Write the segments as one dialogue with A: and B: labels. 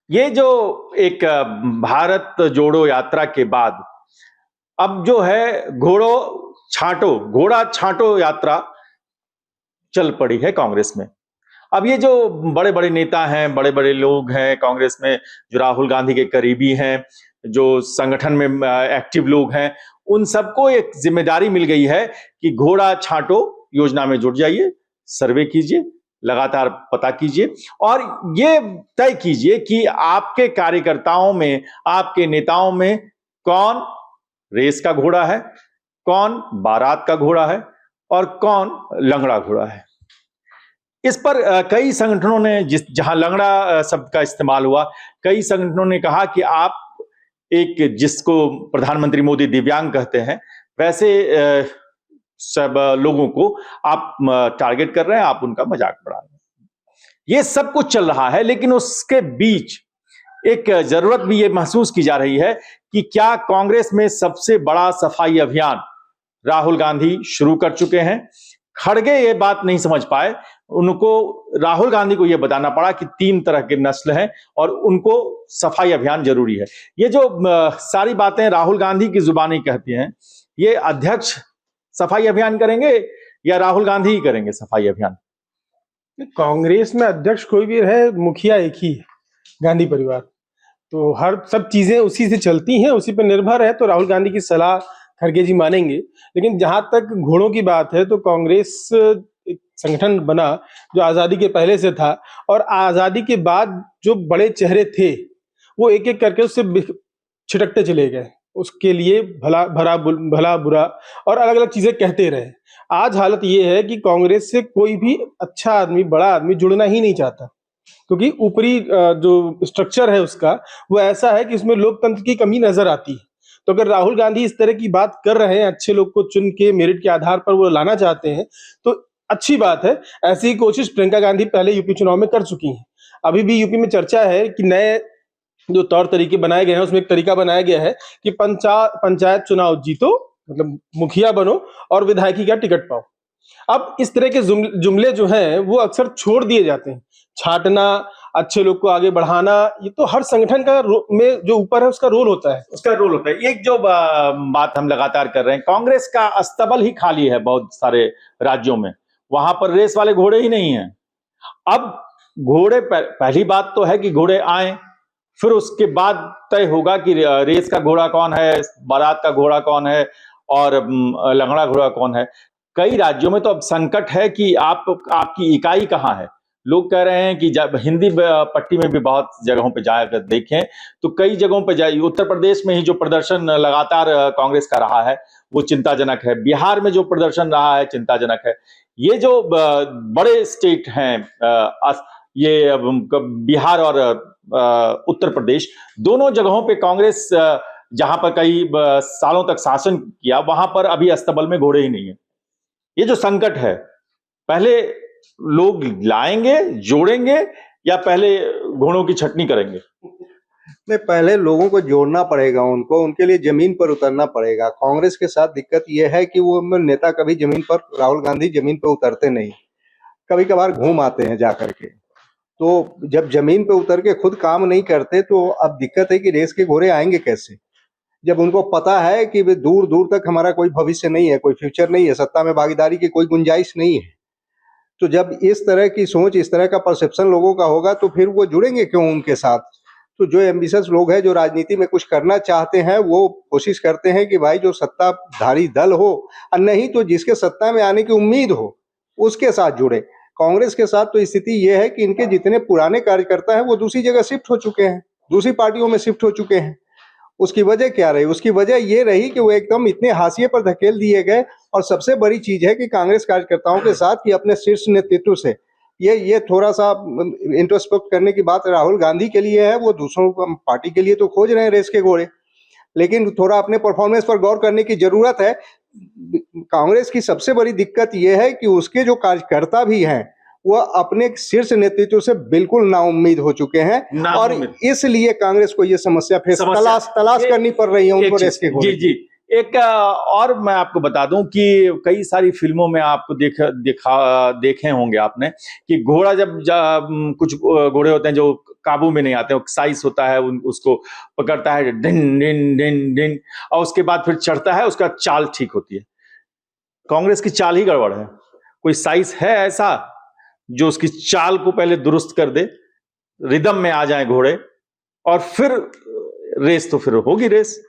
A: ये जो एक भारत जोड़ो यात्रा के बाद अब जो है घोड़ा छांटो यात्रा चल पड़ी है कांग्रेस में। अब ये जो बड़े बड़े नेता हैं, बड़े बड़े लोग हैं कांग्रेस में, जो राहुल गांधी के करीबी हैं, जो संगठन में एक्टिव लोग हैं, उन सबको एक जिम्मेदारी मिल गई है कि घोड़ा छांटो योजना में जुट जाइए, सर्वे कीजिए, लगातार पता कीजिए और ये तय कीजिए कि आपके कार्यकर्ताओं में, आपके नेताओं में कौन रेस का घोड़ा है, कौन बारात का घोड़ा है और कौन लंगड़ा घोड़ा है। इस पर कई संगठनों ने जहां लंगड़ा शब्द का इस्तेमाल हुआ, कई संगठनों ने कहा कि आप एक जिसको प्रधानमंत्री मोदी दिव्यांग कहते हैं, वैसे सब लोगों को आप टारगेट कर रहे हैं, आप उनका मजाक उड़ा रहे हैं। ये सब कुछ चल रहा है, लेकिन उसके बीच एक जरूरत भी ये महसूस की जा रही है कि क्या कांग्रेस में सबसे बड़ा सफाई अभियान राहुल गांधी शुरू कर चुके हैं। खड़गे ये बात नहीं समझ पाए, उनको राहुल गांधी को यह बताना पड़ा कि 3 तरह के नस्ल हैं और उनको सफाई अभियान जरूरी है। ये जो सारी बातें राहुल गांधी की जुबानी कहती हैं, ये अध्यक्ष सफाई अभियान करेंगे या राहुल गांधी ही करेंगे सफाई अभियान?
B: कांग्रेस में अध्यक्ष कोई भी रहे, मुखिया एक ही है, गांधी परिवार। तो हर सब चीजें उसी से चलती हैं, उसी पर निर्भर है। तो राहुल गांधी की सलाह खड़गे जी मानेंगे। लेकिन जहां तक घोड़ों की बात है, तो कांग्रेस एक संगठन बना जो आजादी के पहले से था, और आजादी के बाद जो बड़े चेहरे थे वो एक एक करके उससे छिटकते चले गए। उसके लिए भला बुरा और अलग अलग चीजें कहते रहे। आज हालत ये है कि कांग्रेस से कोई भी अच्छा आदमी, बड़ा आदमी जुड़ना ही नहीं चाहता, क्योंकि ऊपरी जो स्ट्रक्चर है उसका वो ऐसा है कि इसमें लोकतंत्र की कमी नजर आती है। तो अगर राहुल गांधी इस तरह की बात कर रहे हैं, अच्छे लोग को चुन के मेरिट के आधार पर वो लाना चाहते हैं, तो अच्छी बात है। ऐसी ही कोशिश प्रियंका गांधी पहले यूपी चुनाव में कर चुकी हैं। अभी भी यूपी में चर्चा है कि नए जो तौर तरीके बनाए गए हैं, उसमें एक तरीका बनाया गया है कि पंचायत चुनाव जीतो, मतलब मुखिया बनो और विधायकी का टिकट पाओ। अब इस तरह के जुमले जो हैं वो अक्सर छोड़ दिए जाते हैं। छांटना, अच्छे लोग को आगे बढ़ाना, ये तो हर संगठन का में जो ऊपर है उसका रोल होता है।
A: एक जो बात हम लगातार कर रहे हैं, कांग्रेस का अस्तबल ही खाली है बहुत सारे राज्यों में, वहां पर रेस वाले घोड़े ही नहीं हैं। अब पहली बात तो है कि घोड़े आए, फिर उसके बाद तय होगा कि रेस का घोड़ा कौन है, बारात का घोड़ा कौन है और लंगड़ा घोड़ा कौन है। कई राज्यों में तो अब संकट है कि आपकी इकाई कहां है। लोग कह रहे हैं कि जब हिंदी पट्टी में भी बहुत जगहों पे जाकर देखें तो कई जगहों पे जाइए, उत्तर प्रदेश में ही जो प्रदर्शन लगातार कांग्रेस का रहा है वो चिंताजनक है, बिहार में जो प्रदर्शन रहा है चिंताजनक है। ये जो बड़े स्टेट हैं, ये बिहार और उत्तर प्रदेश, दोनों जगहों पे कांग्रेस जहां पर कई सालों तक शासन किया, वहां पर अभी अस्तबल में घोड़े ही नहीं है। ये जो संकट है, पहले लोग लाएंगे, जोड़ेंगे या पहले घोड़ों की छटनी करेंगे?
C: नहीं, पहले लोगों को जोड़ना पड़ेगा, उनके लिए जमीन पर उतरना पड़ेगा। कांग्रेस के साथ दिक्कत यह है कि वो नेता कभी जमीन पर, राहुल गांधी जमीन पर उतरते नहीं, कभी कभार घूम आते हैं जा करके। तो जब जमीन पे उतर के खुद काम नहीं करते तो अब दिक्कत है कि रेस के घोड़े आएंगे कैसे, जब उनको पता है कि दूर दूर तक हमारा कोई भविष्य नहीं है, कोई फ्यूचर नहीं है, सत्ता में भागीदारी की कोई गुंजाइश नहीं है। तो जब इस तरह की सोच, इस तरह का परसेप्शन लोगों का होगा तो फिर वो जुड़ेंगे क्यों उनके साथ। तो जो एम्बिशियस लोग हैं, जो राजनीति में कुछ करना चाहते हैं, वो कोशिश करते हैं कि भाई जो सत्ताधारी दल हो, और नहीं तो जिसके सत्ता में आने की उम्मीद हो उसके साथ जुड़े। कांग्रेस के साथ तो स्थिति ये है कि इनके जितने पुराने कार्यकर्ता हैं वो दूसरी जगह शिफ्ट हो चुके हैं, दूसरी पार्टियों में शिफ्ट हो चुके हैं। उसकी वजह क्या रही? उसकी वजह ये रही कि वो एकदम इतने हाशिए पर धकेल दिए गए। और सबसे बड़ी चीज है कि कांग्रेस कार्यकर्ताओं के साथ कि अपने शीर्ष नेतृत्व से ये थोड़ा सा इंट्रोस्पेक्ट करने की बात राहुल गांधी के लिए है। वो दूसरों पार्टी के लिए तो खोज रहे हैं रेस के घोड़े, लेकिन थोड़ा अपने परफॉर्मेंस पर गौर करने की जरूरत है। कांग्रेस की सबसे बड़ी दिक्कत यह है कि उसके जो कार्यकर्ता भी हैं वह अपने शीर्ष नेतृत्व से बिल्कुल नाउम्मीद हो चुके हैं, और इसलिए कांग्रेस को यह समस्या तलाश करनी पड़ रही है उनको रेस के घोड़े।
A: जी। एक और मैं आपको बता दूं कि कई सारी फिल्मों में आपको देखे होंगे आपने कि घोड़ा जब कुछ घोड़े होते हैं जो काबू में नहीं आते। साइज होता है, उसको पकड़ता है, डिन डिन डिन डिन, और उसके बाद फिर चढ़ता है, उसका चाल ठीक होती है। कांग्रेस की चाल ही गड़बड़ है। कोई साइज है ऐसा जो उसकी चाल को पहले दुरुस्त कर दे, रिदम में आ जाए घोड़े, और फिर रेस तो फिर होगी रेस।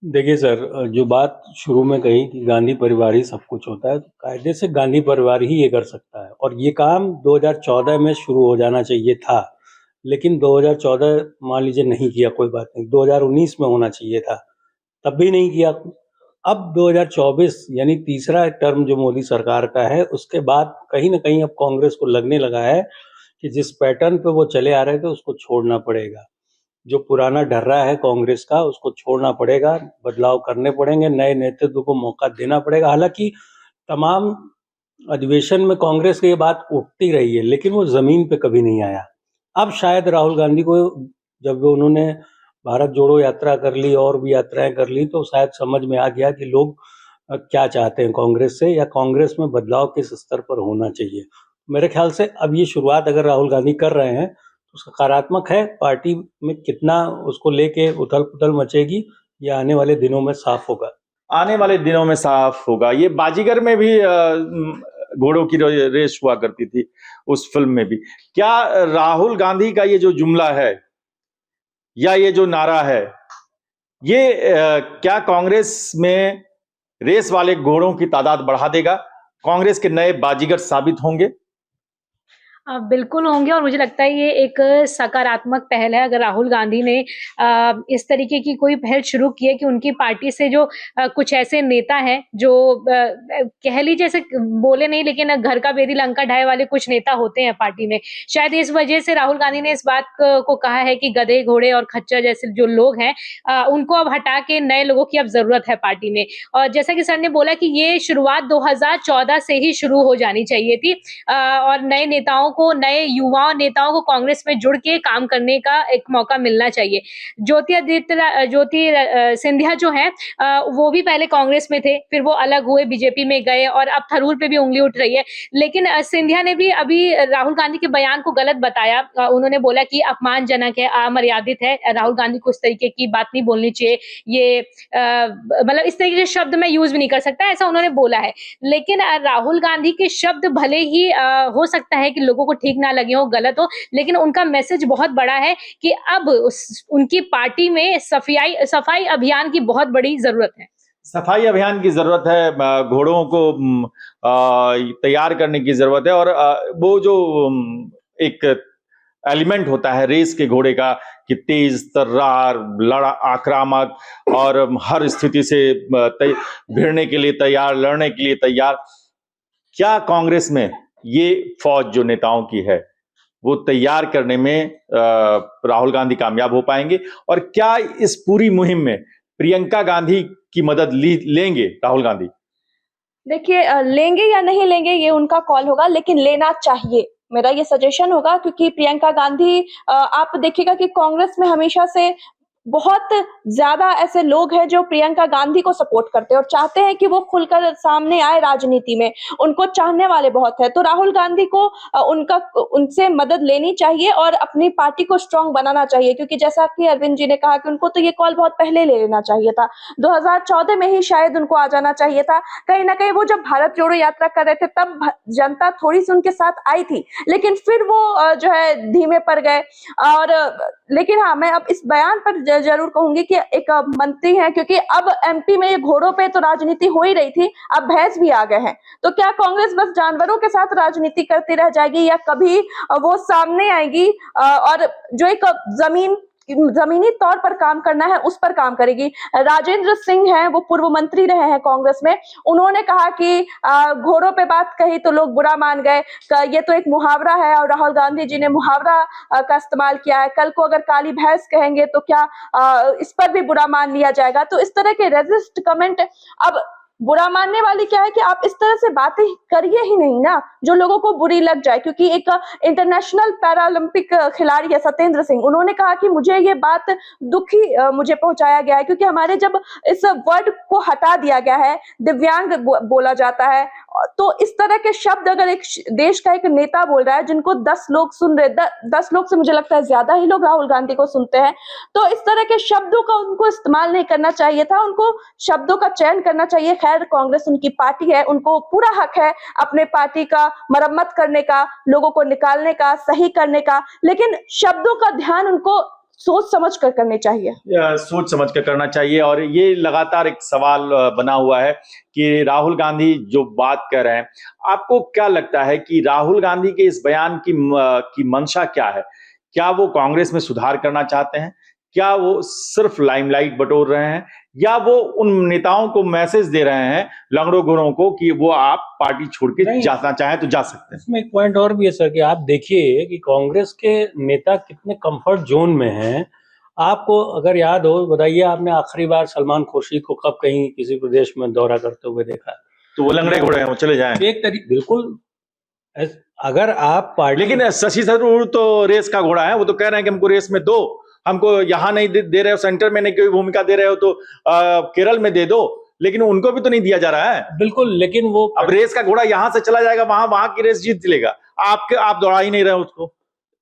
D: देखिए सर, जो बात शुरू में कही कि गांधी परिवार ही सब कुछ होता है, तो कायदे से गांधी परिवार ही ये कर सकता है, और ये काम 2014 में शुरू हो जाना चाहिए था, लेकिन 2014 मान लीजिए नहीं किया, कोई बात नहीं, 2019 में होना चाहिए था, तब भी नहीं किया। अब 2024 यानी तीसरा टर्म जो मोदी सरकार का है, उसके बाद कहीं ना कहीं अब कांग्रेस को लगने लगा है कि जिस पैटर्न पे वो चले आ रहे थे उसको छोड़ना पड़ेगा। जो पुराना ढर्रा है कांग्रेस का उसको छोड़ना पड़ेगा, बदलाव करने पड़ेंगे, नए नेतृत्व को मौका देना पड़ेगा। हालांकि तमाम अधिवेशन में कांग्रेस की ये बात उठती रही है, लेकिन वो जमीन पे कभी नहीं आया। अब शायद राहुल गांधी को जब उन्होंने भारत जोड़ो यात्रा कर ली और भी यात्राएं कर ली, तो शायद समझ में आ गया कि लोग क्या चाहते हैं कांग्रेस से, या कांग्रेस में बदलाव किस स्तर पर होना चाहिए। मेरे ख्याल से अब ये शुरुआत अगर राहुल गांधी कर रहे हैं तो सकारात्मक है। पार्टी में कितना उसको लेके उथल पुथल मचेगी, ये आने वाले दिनों में साफ होगा।
A: आने वाले दिनों में साफ होगा। ये बाजीगर में भी घोड़ों की रेस हुआ करती थी, उस फिल्म में भी। क्या राहुल गांधी का ये जो जुमला है या ये जो नारा है, ये क्या कांग्रेस में रेस वाले घोड़ों की तादाद बढ़ा देगा? कांग्रेस के नए बाजीगर साबित होंगे?
E: बिल्कुल होंगे, और मुझे लगता है ये एक सकारात्मक पहल है। अगर राहुल गांधी ने इस तरीके की कोई पहल शुरू की है कि उनकी पार्टी से जो कुछ ऐसे नेता हैं जो कह लीजिए ऐसे बोले नहीं, लेकिन घर का बेदी लंका ढाए वाले कुछ नेता होते हैं पार्टी में। शायद इस वजह से राहुल गांधी ने इस बात को कहा है कि गधे, घोड़े और खच्चर जैसे जो लोग हैं उनको अब हटा के नए लोगों की अब जरूरत है पार्टी में। और जैसा कि सर ने बोला कि ये शुरुआत 2014 से ही शुरू हो जानी चाहिए थी, और नए नेताओं को, नए युवा नेताओं को कांग्रेस में जुड़ के काम करने का एक मौका मिलना चाहिए। ज्योति सिंधिया जो है वो भी पहले कांग्रेस में थे, फिर वो अलग हुए, बीजेपी में गए, और अब थरूर पे भी उंगली उठ रही है। लेकिन सिंधिया ने भी अभी राहुल गांधी के बयान को गलत बताया। उन्होंने बोला कि अपमानजनक है, अमर्यादित है, राहुल गांधी को इस तरीके की बात नहीं बोलनी चाहिए, ये मतलब इस तरीके के शब्द मैं यूज भी नहीं कर सकता, ऐसा उन्होंने बोला है। लेकिन राहुल गांधी के शब्द भले ही हो सकता है कि लोगों को ठीक ना लगे हो, गलत हो, लेकिन उनका मैसेज बहुत बड़ा है कि अब उनकी पार्टी में सफाई अभियान की बहुत बड़ी जरूरत है।
A: सफाई अभियान की जरूरत है, घोड़ों को तैयार करने की जरूरत है, और वो जो एक एलिमेंट होता है रेस के घोड़े का कि तेज तर्रार, आक्रामक और हर स्थिति से भिड़ने के लिए तैयार, लड़ने के लिए तैयार। क्या कांग्रेस में ये फौज जो नेताओं की है वो तैयार करने में राहुल गांधी कामयाब हो पाएंगे? और क्या इस पूरी मुहिम में प्रियंका गांधी की मदद लेंगे राहुल गांधी?
F: देखिए, लेंगे या नहीं लेंगे ये उनका कॉल होगा, लेकिन लेना चाहिए, मेरा ये सजेशन होगा। क्योंकि प्रियंका गांधी, आप देखिएगा कि कांग्रेस में हमेशा से बहुत ज्यादा ऐसे लोग हैं जो प्रियंका गांधी को सपोर्ट करते हैं और चाहते हैं कि वो खुलकर सामने आए राजनीति में, उनको चाहने वाले बहुत है। तो राहुल गांधी को उनसे मदद लेनी चाहिए और अपनी पार्टी को स्ट्रांग बनाना चाहिए। क्योंकि जैसा कि अरविंद जी ने कहा कि उनको तो ये कॉल बहुत पहले ले लेना चाहिए था, 2014 में ही शायद उनको आ जाना चाहिए था। कहीं ना कहीं वो जब भारत जोड़ो यात्रा कर रहे थे तब जनता थोड़ी सी उनके साथ आई थी, लेकिन फिर वो जो है धीमे पड़ गए। और लेकिन हाँ, मैं अब इस बयान पर जरूर कहूंगी कि एक मंत्री है, क्योंकि अब एमपी में ये घोड़ों पे तो राजनीति हो ही रही थी, अब भैंस भी आ गए हैं। तो क्या कांग्रेस बस जानवरों के साथ राजनीति करती रह जाएगी, या कभी वो सामने आएगी और जो एक जमीनी तौर पर काम करना है उस पर काम करेगी? राजेंद्र सिंह हैं, वो पूर्व मंत्री रहे हैं कांग्रेस में, उन्होंने कहा कि घोड़ों पे बात कही तो लोग बुरा मान गए, ये तो एक मुहावरा है, और राहुल गांधी जी ने मुहावरा का इस्तेमाल किया है। कल को अगर काली भैंस कहेंगे तो क्या इस पर भी बुरा मान लिया जाएगा? तो इस तरह के रेजिस्ट कमेंट, अब बुरा मानने वाली क्या है कि आप इस तरह से बातें करिए ही नहीं ना जो लोगों को बुरी लग जाए। क्योंकि एक इंटरनेशनल पैरालंपिक खिलाड़ी है सत्येंद्र सिंह, उन्होंने कहा कि मुझे ये बात दुखी मुझे पहुंचाया गया है, क्योंकि हमारे जब इस वर्ड को हटा दिया गया है, दिव्यांग बोला जाता है तो इस तरह के शब्द अगर एक देश का एक नेता बोल रहा है जिनको 10 लोग सुन रहे, 10 लोग से मुझे लगता है ज्यादा ही लोग राहुल गांधी को सुनते हैं, तो इस तरह के शब्दों का उनको इस्तेमाल नहीं करना चाहिए था, उनको शब्दों का चयन करना चाहिए। खैर, कांग्रेस उनकी पार्टी है, उनको पूरा हक है अपने पार्टी का मरम्मत करने का, लोगों को निकालने का, सही करने का, लेकिन शब्दों का ध्यान उनको सोच समझ कर करने चाहिए।
A: सोच समझ कर करना चाहिए। और ये लगातार एक सवाल बना हुआ है कि राहुल गांधी जो बात कर रहे हैं, आपको क्या लगता है कि राहुल गांधी के इस बयान की मंशा क्या है? क्या वो कांग्रेस में सुधार करना चाहते हैं? क्या वो सिर्फ लाइमलाइट बटोर रहे हैं, या वो उन नेताओं को मैसेज दे रहे हैं, लंगड़ों घुरों को, कि वो आप पार्टी छोड़ के
D: नहीं।
A: जाना चाहें तो जा सकते हैं?
D: इसमें एक पॉइंट और भी है सर कि आप देखिए कि कांग्रेस के नेता कितने कंफर्ट जोन में हैं। आपको अगर याद हो, बताइए आपने आखिरी बार सलमान खुर्शीद को कब कहीं किसी प्रदेश में दौरा करते हुए देखा?
A: तो वो लंगड़े घोड़े हैं, वो चले जाएं।
D: एक तरीके बिल्कुल अगर आप पार्टी,
A: लेकिन शशि थरूर तो रेस का घोड़ा है, वो तो कह रहे हैं कि हमको रेस में दो, हमको यहाँ नहीं दे रहे हो, सेंटर में नहीं कोई भूमिका दे रहे हो तो केरल में दे दो, लेकिन उनको भी तो नहीं दिया जा रहा है।
D: बिल्कुल, लेकिन वो
A: अब रेस का घोड़ा यहाँ से चला जाएगा, वहां की रेस जीत लेगा, आप दौड़ा ही नहीं रहे उसको।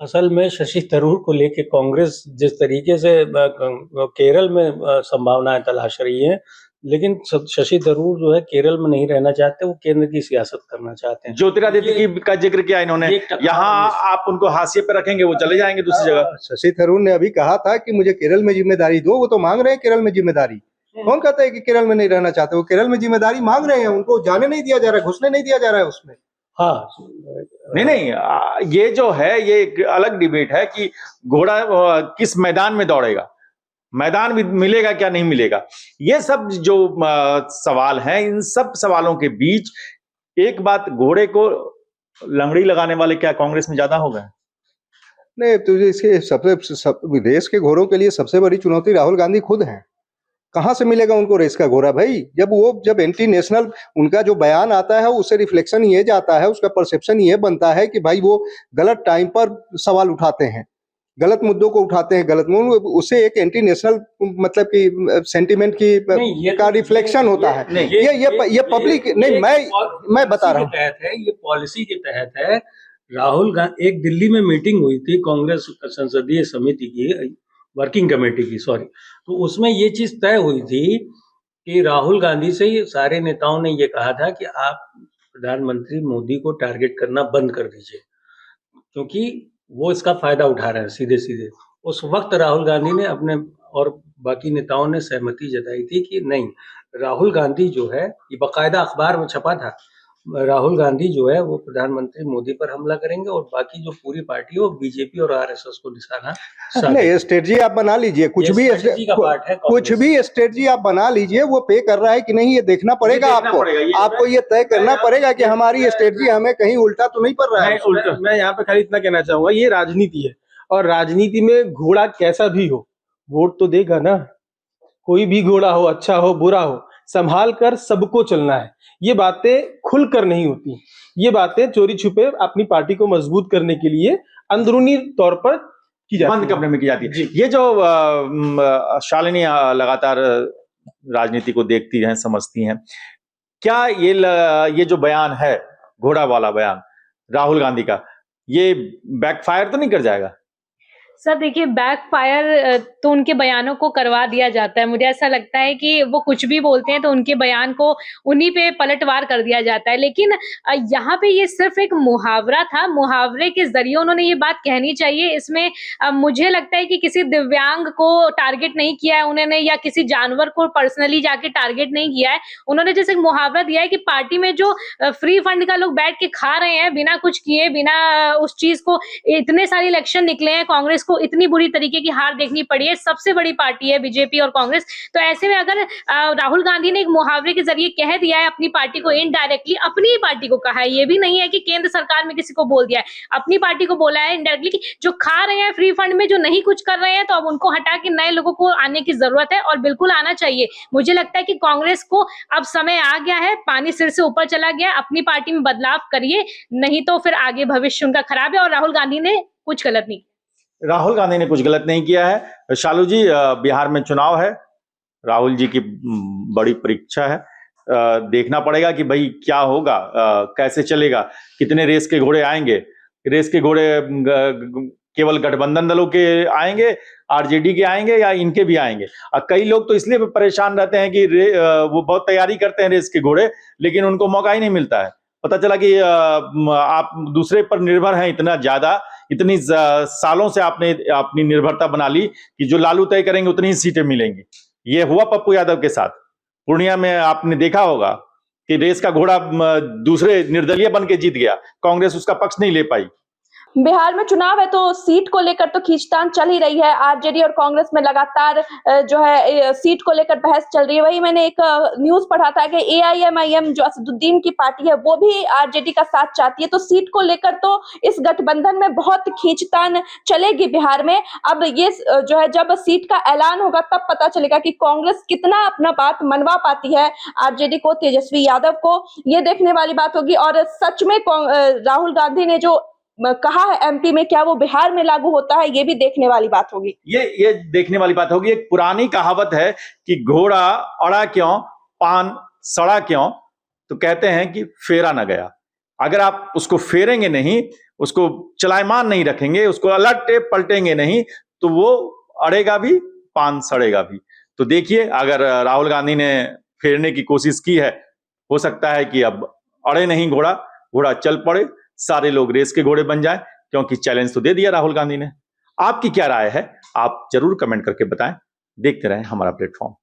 D: असल में शशि थरूर को लेके कांग्रेस जिस तरीके से केरल में संभावनाएं तलाश रही है, लेकिन शशि थरूर जो है केरल में नहीं रहना चाहते, वो केंद्र की सियासत करना चाहते हैं।
A: ज्योतिरादित्य का जिक्र किया इन्होंने, यहाँ आप उनको हाशिए पे रखेंगे, वो चले जाएंगे दूसरी जगह।
C: शशि थरूर ने अभी कहा था कि मुझे केरल में जिम्मेदारी दो, वो तो मांग रहे हैं केरल में जिम्मेदारी। कौन कहता है कि केरल में नहीं रहना चाहते? वो केरल में जिम्मेदारी मांग रहे हैं, उनको जाने नहीं दिया जा रहा है, घुसने नहीं दिया जा रहा है उसमें।
D: हाँ,
A: नहीं, ये जो है ये एक अलग डिबेट है कि घोड़ा किस मैदान में दौड़ेगा, मैदान भी मिलेगा क्या नहीं मिलेगा। ये सब जो सवाल हैं, इन सब सवालों के बीच एक बात, घोड़े को लंगड़ी लगाने वाले क्या कांग्रेस में ज्यादा हो गए?
C: नहीं, तो इसके देश के घोड़ों के लिए सबसे बड़ी चुनौती राहुल गांधी खुद हैं। कहां से मिलेगा उनको रेस का घोड़ा भाई? जब एंटी नेशनल उनका जो बयान आता है, उससे रिफ्लेक्शन ये जाता है, उसका परसेप्शन ये बनता है कि भाई वो गलत टाइम पर सवाल उठाते हैं, गलत मुद्दों को उठाते हैं, गलत उससे एक एंटी नेशनल मतलब की सेंटिमेंट की का रिफ्लेक्शन होता है। ये पब्लिक नहीं, मैं बता रहा हूँ,
D: ये पॉलिसी के तहत है। राहुल गांधी, एक दिल्ली में मीटिंग हुई थी कांग्रेस संसदीय समिति की, वर्किंग कमेटी की, सॉरी, तो उसमें ये चीज तय हुई थी कि राहुल गांधी से सारे नेताओं ने ये कहा था कि आप प्रधानमंत्री मोदी को टारगेट करना बंद कर दीजिए, क्योंकि वो इसका फायदा उठा रहे हैं सीधे सीधे। उस वक्त राहुल गांधी ने अपने और बाकी नेताओं ने सहमति जताई थी कि नहीं, राहुल गांधी जो है, ये बाकायदा अखबार में छपा था, राहुल गांधी जो है वो प्रधानमंत्री मोदी पर हमला करेंगे और बाकी जो पूरी पार्टी है वो बीजेपी और आरएसएस को निशाना
C: नहीं, स्ट्रेटजी आप बना लीजिए, कुछ भी स्ट्रेटजी आप बना लीजिए, वो पे कर रहा है कि नहीं ये देखना पड़ेगा आपको ये तय करना पड़ेगा कि हमारी स्ट्रेटजी हमें कहीं उल्टा तो नहीं पड़ रहा है।
B: मैं यहाँ पे खाली इतना कहना चाहूंगा, ये राजनीति है, और राजनीति में घोड़ा कैसा भी हो वोट तो देगा ना। कोई भी घोड़ा हो, अच्छा हो बुरा हो, संभाल कर सबको चलना है। ये बातें खुलकर नहीं होती, ये बातें चोरी छुपे अपनी पार्टी को मजबूत करने के लिए अंदरूनी तौर पर की जाती है,
A: बंद कमरे में की जाती है। ये जो शालिनी लगातार राजनीति को देखती हैं, समझती हैं, क्या ये जो बयान है, घोड़ा वाला बयान राहुल गांधी का, ये बैकफायर तो नहीं कर जाएगा?
E: सर देखिए, बैकफायर तो उनके बयानों को करवा दिया जाता है। मुझे ऐसा लगता है कि वो कुछ भी बोलते हैं तो उनके बयान को उन्हीं पे पलटवार कर दिया जाता है। लेकिन यहाँ पे ये सिर्फ एक मुहावरा था, मुहावरे के जरिए उन्होंने ये बात कहनी चाहिए। इसमें मुझे लगता है कि किसी दिव्यांग को टारगेट नहीं किया है उन्होंने, या किसी जानवर को पर्सनली जाके टारगेट नहीं किया है उन्होंने। जैसे एक मुहावरा दिया है कि पार्टी में जो फ्री फंड का लोग बैठ के खा रहे हैं बिना कुछ किए, बिना उस चीज को, इतने सारे इलेक्शन निकले हैं, कांग्रेस को इतनी बुरी तरीके की हार देखनी पड़ी है, सबसे बड़ी पार्टी है बीजेपी और कांग्रेस। तो ऐसे में अगर राहुल गांधी ने एक मुहावरे के जरिए कह दिया है अपनी पार्टी को, इनडायरेक्टली अपनी ही पार्टी को कहा है, ये भी नहीं है कि केंद्र सरकार में किसी को बोल दिया है, अपनी पार्टी को बोला है इनडायरेक्टली कि जो खा रहे हैं फ्री फंड में, जो नहीं कुछ कर रहे हैं, तो अब उनको हटा के नए लोगों को आने की जरूरत है, और बिल्कुल आना चाहिए। मुझे लगता है कि कांग्रेस को अब समय आ गया है, पानी सिर से ऊपर चला गया, अपनी पार्टी में बदलाव करिए, नहीं तो फिर आगे भविष्य उनका खराब है। और राहुल गांधी ने कुछ गलत नहीं,
A: राहुल गांधी ने कुछ गलत नहीं किया है। शालू जी, बिहार में चुनाव है, राहुल जी की बड़ी परीक्षा है, देखना पड़ेगा कि भाई क्या होगा, कैसे चलेगा, कितने रेस के घोड़े आएंगे। रेस के घोड़े केवल गठबंधन दलों के आएंगे, आरजेडी के आएंगे, या इनके भी आएंगे। कई लोग तो इसलिए परेशान रहते हैं कि वो बहुत तैयारी करते हैं रेस के घोड़े, लेकिन उनको मौका ही नहीं मिलता है। पता चला कि आप दूसरे पर निर्भर हैं इतना ज्यादा, इतनी सालों से आपने अपनी निर्भरता बना ली कि जो लालू तय करेंगे उतनी ही सीटें मिलेंगी। ये हुआ पप्पू यादव के साथ। पूर्णिया में आपने देखा होगा कि रेस का घोड़ा दूसरे निर्दलीय बन के जीत गया, कांग्रेस उसका पक्ष नहीं ले पाई।
F: बिहार में चुनाव है तो सीट को लेकर तो खींचतान चल ही रही है। आरजेडी और कांग्रेस में लगातार जो है सीट को लेकर बहस चल रही है। वही मैंने एक न्यूज पढ़ा था कि एआईएमआईएम जो असदुद्दीन की पार्टी है वो भी आरजेडी का साथ चाहती है। तो सीट को लेकर तो इस गठबंधन में बहुत खींचतान चलेगी बिहार में। अब ये जो है जब सीट का ऐलान होगा तब पता चलेगा कि कांग्रेस कितना अपना बात मनवा पाती है आरजेडी को, तेजस्वी यादव को। ये देखने वाली बात होगी। और सच में राहुल गांधी ने जो कहा है एमपी में, क्या वो बिहार में लागू होता है, ये भी देखने वाली बात होगी।
A: ये देखने वाली बात होगी। एक पुरानी कहावत है कि घोड़ा अड़ा क्यों, पान सड़ा क्यों, तो कहते हैं कि फेरा न गया। अगर आप उसको फेरेंगे नहीं, उसको चलायमान नहीं रखेंगे, उसको अलटे पलटेंगे नहीं, तो वो अड़ेगा भी, पान सड़ेगा भी। तो देखिए, अगर राहुल गांधी ने फेरने की कोशिश की है, हो सकता है कि अब अड़े नहीं घोड़ा, घोड़ा चल पड़े, सारे लोग रेस के घोड़े बन जाएं, क्योंकि चैलेंज तो दे दिया राहुल गांधी ने। आपकी क्या राय है, आप जरूर कमेंट करके बताएं। देखते रहें हमारा प्लेटफॉर्म।